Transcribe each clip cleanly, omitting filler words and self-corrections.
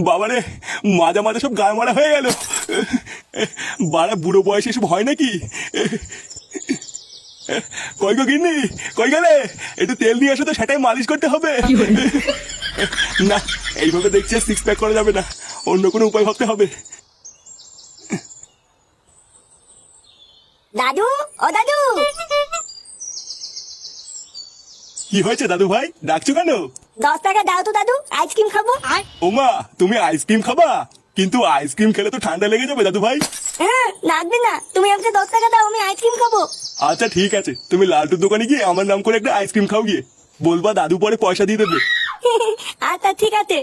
বাবারে, মাঝে মাঝে সব গায়ে মারা হয়ে গেল। বাড়া বুড়ো বয়সে এসব হয় নাকি? কই গো গিন্নি, কই গেলে? একটু তেল নিয়ে এসো তো, সেটাই মালিশ করতে হবে। না, এইভাবে দেখছি সিক্স প্যাক করা যাবে না, অন্য কোনো উপায় ভাবতে হবে। দাদু, ও দাদু। কি হয়েছে দাদু ভাই, ডাকছো কেন? 10 টাকা দাও তো দাদু, আইসক্রিম খাবো। ওমা, তুমি আইসক্রিম খাবা? কিন্তু আইসক্রিম খেলে তো ঠান্ডা লেগে যাবে দাদু ভাই। হ্যাঁ, লাগবে না, তুমি আমাকে 10 টাকা দাও, আমি আইসক্রিম খাবো। আচ্ছা ঠিক আছে, তুমি লালটুর দোকানে গিয়ে আমার নাম করে একটা আইসক্রিম খাও গিয়ে। বলবা দাদু পরে পয়সা দিয়ে দেবে। আচ্ছা ঠিক আছে।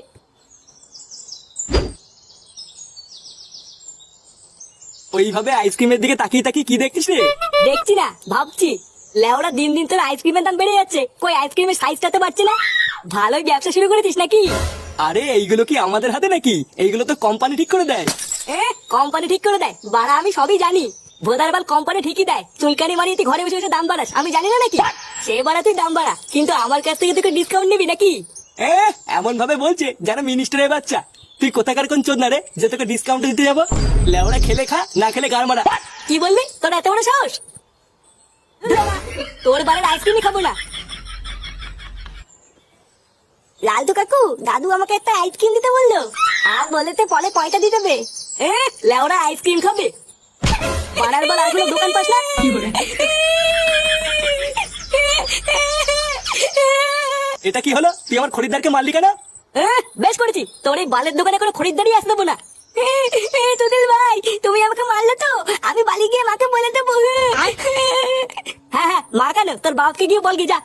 ওইভাবে আইসক্রিমের দিকে তাকিয়ে তাকিয়ে কি দেখছিস রে? দেখছি না, ভাবছি। লেওরা দিন দিন তোর আইসক্রিমের দাম বেড়ে যাচ্ছে, কই আইসক্রিমের সাইজটা তো বাড়ছে না। ভালোই ব্যবসা শুরু করেছিস নাকি? আরে এইগুলো কি আমাদের হাতে নাকি? এইগুলো তো কোম্পানি ঠিক করে দেয়। কোম্পানি ঠিক করে দেয়? বাড়া আমি সবই জানি। ভোদারবাল কোম্পানি ঠিকই দেয়। চুলকানি মারিয়ে তুই ঘরে বসে বসে দাম বাড়াস, আমি জানি না নাকি? সে বাড়া তুই দাম বাড়া, কিন্তু আমার কাছ থেকে তুই ডিসকাউন্ট নিবি নাকি? এমন ভাবে বলছে যেন মিনিস্টারের বাচ্চা। তুই কোথাকার কোন চোদ না রে যে তোকে ডিসকাউন্ট দিতে যাবো? লেওড়া খেলে খা, না খেলে গাড় মারা। কি বলবি? তোর এত বড় সাহস? তোর বাড়ির আইসক্রিমই খাবো না। লালটু কাকু, দাদু আমাকে একটা আইসক্রিম দিতে বললো, আর বলেতে পরে পয়সা দিয়ে দেবে। লেওরা আইসক্রিম খাবে? পাড়ার বার আসলে দোকান পাস না? এটা কি হলো? তুই আমার খরিদ্দারকে মারলি কেন? বেশ করেছি, তোর এই বালের দোকানে কোনো খরিদ্দারই আসতে দেবো না। তুদিল ভাই, তুমি আমাকে মারলে তো, আমি বালি গিয়ে মাকে বলে দেবো। হ্যাঁ হ্যাঁ, মা কেন, তোর বাপকে গিয়ে বল গিয়ে যা।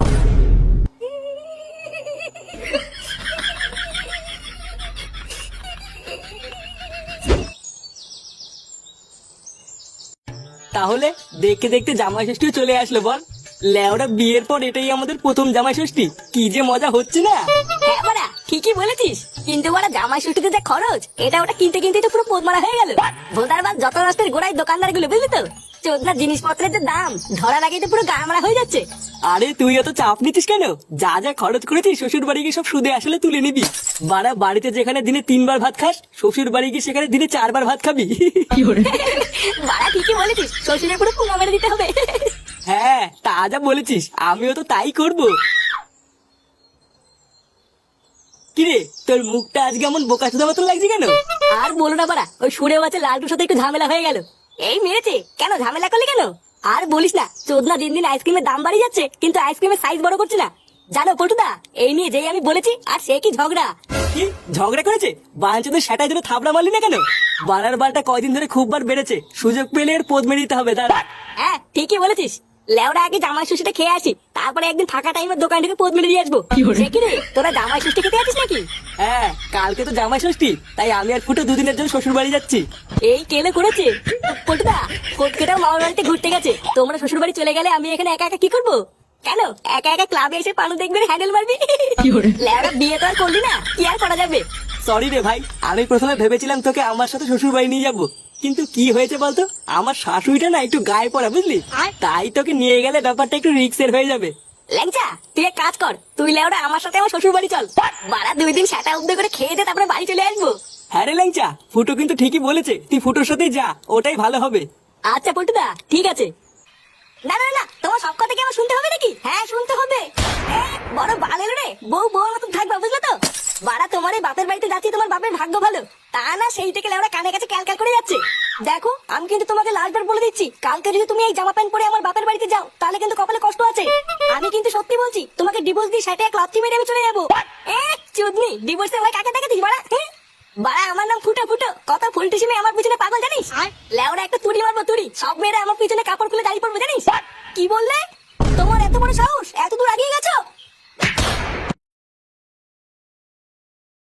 তাহলে দেখতে দেখতে জামাই ষষ্ঠীও চলে আসলো বল। লেওরা বিয়ের পর এটাই আমাদের প্রথম জামাই ষষ্ঠী, কি যে মজা হচ্ছে না। হ্যাঁ বাড়া, ঠিকই বলেছিস, কিন্তু বাড়া জামাই ষষ্ঠীতে যে খরচ, এটা ওটা কিনতে কিনতে তো পুরো পোদ মারা হয়ে গেল। ভোদারবাদ যত রাস্তার গোড়ায় দোকানদার গুলো, বুঝলি তো? চোদনা জিনিসপত্রের যে দাম, ধরার আগেই তো পুরো গা মারা হয়ে যাচ্ছে। আরে তুই এত চাপ নিচ্ছিস কেন? যা যা খরচ করেছিস শ্বশুর বাড়ি গিয়ে সব সুদে আসলে তুলে নিবি। বাড়া বাড়িতে যেখানে দিনে 3 বার ভাত খাস, শ্বশুর বাড়ি গিয়ে সেখানে দিনে 4 বার ভাত খাবি। বাড়া ঠিকই বলেছিস, শ্বশুরের পুরো পুঙ্গা মেরে দিতে হবে। হ্যাঁ, তা যা বলেছিস, আমিও তো তাই করব। কিরে, তোর মুখটা আজকে এমন বোকাচোদা মতন লাগছে কেন? আর বলো না বাড়া, ওই সুরে বাচ্চা লালটুর সাথে একটু ঝামেলা হয়ে গেল। এই মেরেছে কেন, ঝামেলা করলি কেন? আর বলিস না, চোদনা দিন দিন আইসক্রিমের দাম বাড়িয়ে যাচ্ছে, কিন্তু আইসক্রিমের সাইজ বড় করছে না। জানো পল্টুদা, এই নিয়ে যেই আমি বলেছি, আর সে কি ঝগড়া। কি ঝগড়া করেছে? বাঞ্চদের সেটাই ধরে থাবড়া মারলি না কেন? বাড়ার বারটা কয়দিন ধরে খুব বার বেড়েছে, সুযোগ পেলে এর পোদ মেরে দিতে হবে। দাঁড়া। হ্যাঁ ঠিকই বলেছিস, লেওরা আগে জামাই ষষ্ঠীটা খেয়ে আসি, তারপরে একদিন ফাঁকা টাইমের দোকান থেকে পোদ মেরে দিয়ে আসবো। সে কি রে, তোরা জামাই ষষ্ঠী খেতে আছিস নাকি? হ্যাঁ, কালকে তো জামাই ষষ্ঠী, তাই আমি আর ফুটো দুদিনের জন্য শ্বশুর বাড়ি যাচ্ছি। এই কেলে করেছে পল্টুদা, ফটকেটাও মামার বাড়িতে ঘুরতে গেছে, তোমরা শ্বশুর বাড়ি চলে গেলে আমি এখানে একা একা কি করবো? কেন একা একা ক্লাবে এসে পানু দেখবে, হ্যান্ডেল মারবি? লেওরা বিয়ে তো আর করলি না, কি আর করা যাবে? সরি রে ভাই, আমি প্রথমে ভেবেছিলাম তোকে আমার সাথে শ্বশুর বাড়ি নিয়ে যাবো, কিন্তু কি হয়েছে বলতো, আমার শাশুড়িটা না একটু গায়ে পড়া, বুঝলি? তাই তোকে নিয়ে গেলে ব্যাপারটা একটু রিস্কের হয়ে যাবে। ল্যাংচা, তুই এক কাজ কর, তুই লেওরা আমার সাথে আমার শ্বশুর বাড়ি চল। বাড়া 2 দিন সেটা উদ্যোগ করে খেয়ে দে, তারপরে বাড়ি চলে আসবো। হ্যাঁ রে ল্যাংচা, ফুটো কিন্তু ঠিকই বলেছে, তুই ফুটোর সাথেই যা, ওটাই ভালো হবে। আচ্ছা পল্টুদা, ঠিক আছে। না না না, তোমার সব কথা কি আমার শুনতে হবে নাকি? হ্যাঁ শুনতে হবে। বড় বাল এলো রে, বউ বউর মতন থাকবা, বুঝলে তো? বাড়া তোমার এই বাপের বাড়িতে যাচ্ছি, তোমার বাপের ভাগ্য ভালো, তা না সেই থেকে লেওরা কানে কাছে ক্যালক্যাল করে যাচ্ছে। দেখো, আমি কিন্তু তোমাকে লাস্টবার বলে দিচ্ছি, কালকে যদি তুমি এই জামা প্যান্ট পরে আমার বাপের বাড়িতে যাও, তাহলে কিন্তু কপালে কষ্ট আছে। আমি কিন্তু সত্যি বলছি, তোমাকে ডিভোর্স দিয়ে সেটা ক্লাব মেরে আমি চলে যাবো। চুদনি, ডিভোর্সে ভাই কাকে দেখাতিস বাড়া? বাড়া আমার নাম ফুটো ফুটো, কত ফুলটিসিমে আমার পিছনে পাগল জানিস? লেওরা একটা তুড়ি মারবো, তুড়ি, সব মেয়েরা আমার পিছনে কাপড় খুলে দাঁড়িয়ে পড়বে জানিস? কি বললে? তোমার এত বড় সাহস, এত দূর আগিয়ে গেছো?